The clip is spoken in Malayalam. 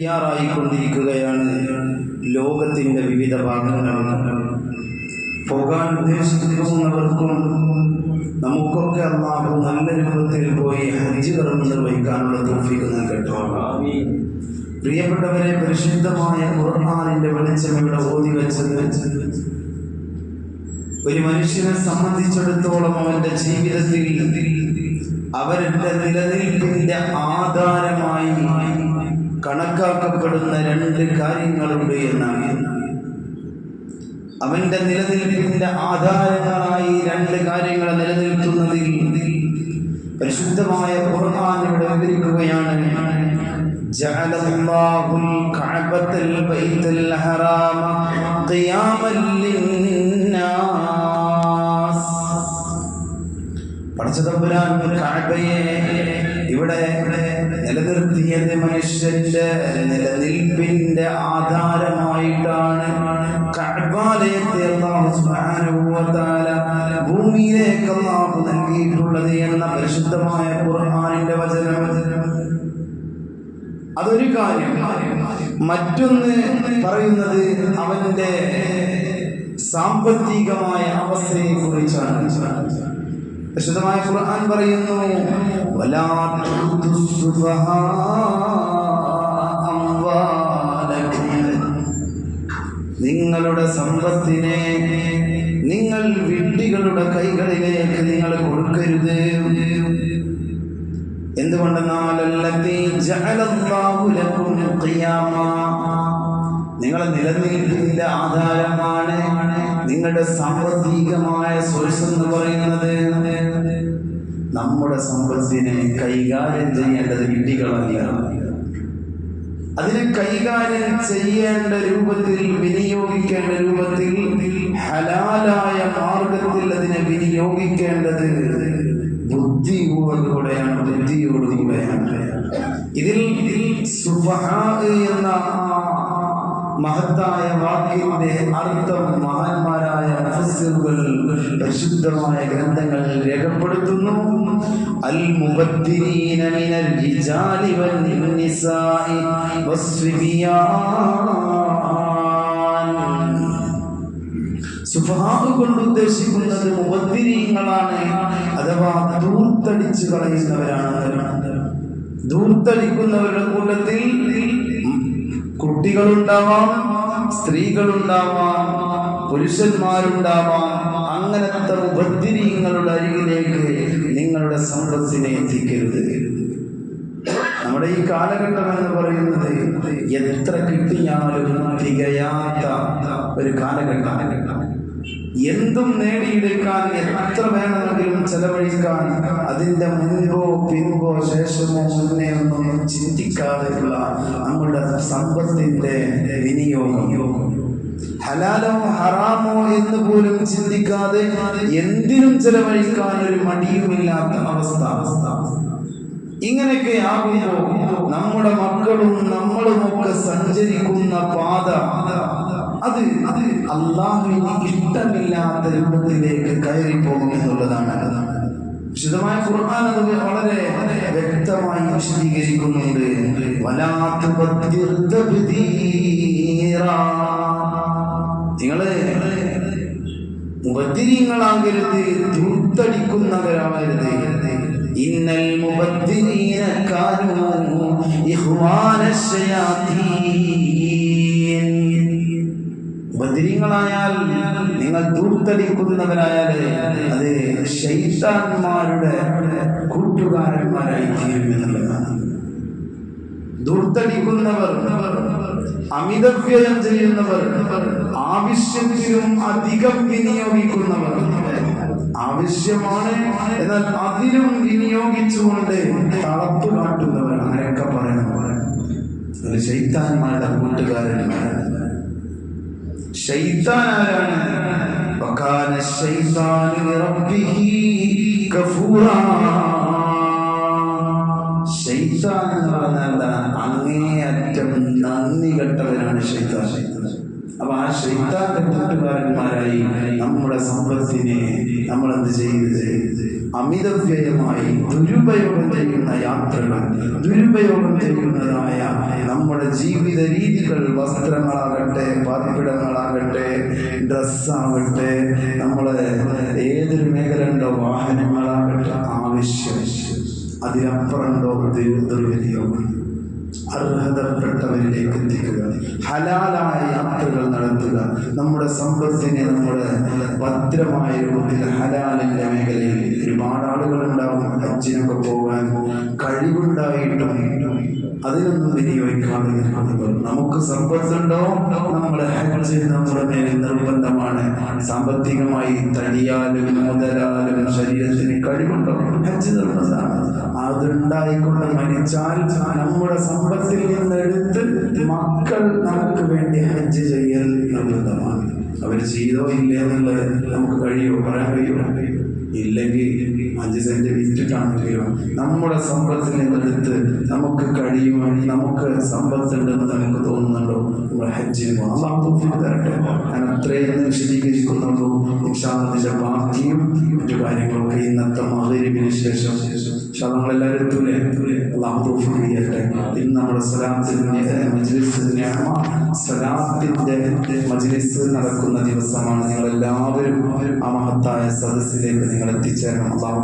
തയ്യാറായിക്കൊണ്ടിരിക്കുകയാണ്. ലോകത്തിൻ്റെ വിവിധ ഭാഗങ്ങളിൽ പോകാൻ ഉദ്ദേശിക്കുന്നവർക്കും നമുക്കൊക്കെ അല്ലാഹു നല്ല രൂപത്തിൽ പോയി ഹജ്ജ് കർമ്മം നിർവഹിക്കാനുള്ള തൗഫീഖ് നൽകട്ടെ. പ്രിയപ്പെട്ടവരെ, പരിശുദ്ധമായ ഖുർആനിന്റെ വെളിച്ചം ഇവിടെ ഓതി വെച്ചത് ഒരു മനുഷ്യനെ സംബന്ധിച്ചിടത്തോളം അവന്റെ ജീവിതത്തിൽ അവരുടെ നിലനിൽപ്പിന്റെ ആധാരമായി കണക്കാക്കപ്പെടുന്ന രണ്ട് കാര്യങ്ങളുണ്ട് എന്നാണ്. അവന്റെ നിലനിൽപ്പിന്റെ ആധാരങ്ങളായി രണ്ട് കാര്യങ്ങൾ നിലനിൽക്കുന്നതിൽ പരിശുദ്ധമായ ഖുർആൻ ഇവിടെ വിവരിക്കുകയാണ്. ജഅലല്ലാഹുൽ കഅബത്തൽ ബൈത്തുൽ ഹറാമ ഖിയാമൻ ലിന്നാസ്. പടച്ചതമ്പുരാൻ കഅബയെ ഇവിടെ നിലനിർത്തിയത് മനുഷ്യന്റെ നിലനിൽപ്പിന്റെ ആധാരമായിട്ടാണ്. കഅബാലയത്തെ അല്ലാഹു സുബ്ഹാനഹു വ തആല ഭൂമിയിലേക്ക് അല്ലാഹു നൽകിയിട്ടുള്ളത് എന്ന പരിശുദ്ധമായ ഖുർആനിന്റെ വചനം. അതൊരു കാര്യം. മറ്റൊന്ന് പറയുന്നത് അവന്റെ സാമ്പത്തികമായ അവസ്ഥയെ കുറിച്ചാണ്. പരിശുദ്ധമായ ഖുർആൻ പറയുന്നു, വലാ തുസ്ഫഹാ അംവാലകും. നിങ്ങളുടെ സമ്പത്തിനെ നിങ്ങൾ വിഡ്ഢികളുടെ കൈകളിലേക്ക് നിങ്ങൾ കൊടുക്കരുത്. എന്തുകൊണ്ടെന്നാൽ അല്ലദീ ജഅലല്ലാഹു ലക്കും ഖിയാമ, നിങ്ങളുടെ നിലനിൽപ്പിന്റെ ആധാരമാണ് നിങ്ങളുടെ സാമ്പത്തികമായ സോഴ്സ് എന്ന് പറയുന്നത്. നമ്മുടെ സമ്പത്തിനെ കൈകാര്യം ചെയ്യേണ്ടത് വിഡ്ഢികളല്ല. അതിനെ കൈകാര്യം ചെയ്യേണ്ട രൂപത്തിൽ, വിനിയോഗിക്കേണ്ട രൂപത്തിൽ, ഹലാലായ മാർഗത്തിൽ അതിനെ വിനിയോഗിക്കേണ്ടത് ബുദ്ധിയോടുകൂടെയാണ്. ഇതിൽ സുഫഹാ എന്ന മഹത്തായ വാക്കിന്റെ അർത്ഥം മഹാന്മാരായ മുഫസ്സിറുകൾ പരിശുദ്ധമായ ഗ്രന്ഥങ്ങളിൽ രേഖപ്പെടുത്തുന്നു. അൽ മുബദ്ദിരീന മിനൽ റിജാലി വൻ നിസാഇ വസ്വിബിയാൻ. സുഫഹാ കൊണ്ട് ഉദ്ദേശിക്കുന്നത് മുബദ്ദിരീങ്ങളാണ്, അഥവാ ധൂർത്തടിച്ചു കളയുന്നവരാണ്. ധൂർത്തടിക്കുന്നവരുടെ കൂട്ടത്തിൽ കുട്ടികളുണ്ടാവാം, സ്ത്രീകളുണ്ടാവാം, പുരുഷന്മാരുണ്ടാവാം. അങ്ങനത്തെ മുബദ്ദിരീങ്ങളുടെ അരികിലേക്ക് നിങ്ങളുടെ സമ്പത്തിനെ എത്തിക്കരുത്. നമ്മുടെ ഈ കാലഘട്ടം എന്ന് പറയുന്നത് എത്ര കിട്ടിയാലും തികയാത്ത ഒരു കാലഘട്ടം. എന്തും നേടിയെടുക്കാൻ എത്ര വേണമെങ്കിലും ചെലവഴിക്കാൻ അതിൻ്റെ മുൻപോ പിൻപോ ശേഷമോ മുന്നേ ഒന്നും ചിന്തിക്കാതെയുള്ള നമ്മുടെ സമ്പത്തിന്റെ വിനിയോഗം, ഹലാലോ ഹറാമോ എന്ന് പോലും ചിന്തിക്കാതെ എന്തിനും ചെലവഴിക്കാൻ ഒരു മടിയുമില്ലാത്ത അവസ്ഥ. ഇങ്ങനെയൊക്കെ ആകുമ്പോൾ നമ്മുടെ മക്കളും നമ്മളുമൊക്കെ സഞ്ചരിക്കുന്ന പാത അത് അല്ലാഹുവിന് ഇഷ്ടമില്ലാത്ത രൂപത്തിലേക്ക് കയറിപ്പോകും എന്നുള്ളതാണ്. വിശുദ്ധമായ ഖുർആൻ അത് വളരെ വ്യക്തമായി വിശദീകരിക്കുന്നുണ്ട്. വലാ തുബദ്ദിർ തബ്ദീറാ. നിങ്ങള് മുബദ്ദിരീങ്ങളാകരുത്, ധൂർത്തടിക്കുന്നവരാകരുത്. ഇന്നൽ മുബദ്ദിരീന കാനൂ ഇഖ്വാനശ് ശയാതീൻ. മുബദ്ദിരീങ്ങളായാൽ, നിങ്ങൾ ധൂർത്തടിക്കുന്നവരായാൽ അത് ശൈത്താന്മാരുടെ കൂട്ടുകാരന്മാരായി തീരുമെന്നുള്ളതാണ്. ധൂർത്തടിക്കുന്നവർ, അമിതവ്യയം ചെയ്യുന്നവർ, ആവശ്യത്തിലും അധികം വിനിയോഗിക്കുന്നവർ. ആവശ്യമാണ് എന്നാൽ അതിലും വിനിയോഗിച്ചുകൊണ്ട് തളർത്തു കാട്ടുന്നവർ, ആരൊക്കെ പറയുന്നവർ അത് ശൈത്താന്മാരുടെ കൂട്ടുകാരന്മാരാണ്. ശൈത്താൻ ആരാണ്? വകാന ശൈത്താനു ലിറബ്ബിഹി കഫൂറാ. ശൈത്താൻ എന്ന് പറഞ്ഞാൽ അങ്ങേയറ്റം നന്ദി കെട്ടവനാണ് ശൈത്താൻ. അപ്പൊ ആ ശൈത്താന്റെ കൂട്ടുകാരന്മാരായി നമ്മുടെ സമ്പത്തിനെ നമ്മൾ എന്ത് ചെയ്യരുത്? അമിതവ്യയമായി ദുരുപയോഗം ചെയ്യുന്ന യാത്രകൾ, ദുരുപയോഗം ചെയ്യുന്നതായ നമ്മുടെ ജീവിത രീതികൾ, വസ്ത്രങ്ങളാകട്ടെ, പാർപ്പിടങ്ങളാകട്ടെ, ഡ്രസ്സാകട്ടെ, നമ്മളെ ഏതൊരു മേഖല ഉണ്ടോ, വാഹനങ്ങളാകട്ടെ, ആവശ്യം അതിനപ്പുറമുണ്ടോ ദുർവിനിയോഗം, അർഹതപ്പെട്ടവരിലേക്ക് എത്തിക്കുക, ഹലാലായ യാത്രകൾ നടത്തുക, നമ്മുടെ സമ്പത്തിനെ നമ്മുടെ ഭദ്രമായ രൂപത്തിൽ ഹലാലിന്റെ മേഖലയിൽ. ഒരുപാട് ആളുകളുണ്ടാവും ഹജ്ജിനൊക്കെ പോകാൻ കഴിവുണ്ടായിട്ടും അതിനൊന്നും വിനിയോഗിക്കാതെ നിൽക്കുന്നത്. നമുക്ക് സമ്പത്തുണ്ടോ, നമ്മുടെ ഹജ്ജ് നമ്മുടെ മേലിൽ നിർബന്ധമാണ്. സാമ്പത്തികമായി തടിയാലും മുതലാലും ശരീരത്തിന് കഴിവുണ്ടോ, ഹജ്ജ് നിർബന്ധമാണ്. അതുണ്ടായിക്കൊണ്ട് മരിച്ചാൽ നമ്മുടെ സമ്പത്തിൽ നിന്നെടുത്ത് മക്കൾ നമുക്ക് വേണ്ടി ഹജ്ജ് ചെയ്യൽ നിർബന്ധമാണ്. അവർ ചെയ്തോ ഇല്ലേ എന്നുള്ളത് നമുക്ക് കഴിയുമോ, പറയാൻ കഴിയുമോ? ഇല്ലെങ്കിൽ 5 സെന്റ് വിറ്റിട്ടാണെങ്കിലും നമ്മുടെ സമ്പത്തിൽ നിന്നെടുത്ത് നമുക്ക് കഴിയുമോ, നമുക്ക് സമ്പത്തുണ്ടെന്ന് നമുക്ക് തോന്നുന്നുണ്ടോ, നമ്മുടെ ഹജ്ജിന് പോകണം. തരട്ടെ. ഞാൻ അത്രയും വിശദീകരിക്കുന്നുള്ളൂ. ഇതിന്റെ ബാക്കിയും മറ്റു കാര്യങ്ങളൊക്കെ ഇന്നത്തെ മഗ്‌രിബിന് ശേഷം നമ്മളെല്ലാവരും എത്തൂലേ? അല്ലാഹു തൗഫീഖ് ചെയ്യട്ടെ. ഇന്ന് നമ്മുടെ സലാത്തിന്റെ മജ്‌ലിസ് നടക്കുന്ന ദിവസമാണ്. നിങ്ങളെല്ലാവരും ആ മഹത്തായ സദസ്സിലേക്ക് നിങ്ങൾ എത്തിച്ചേരണം. അല്ലാഹു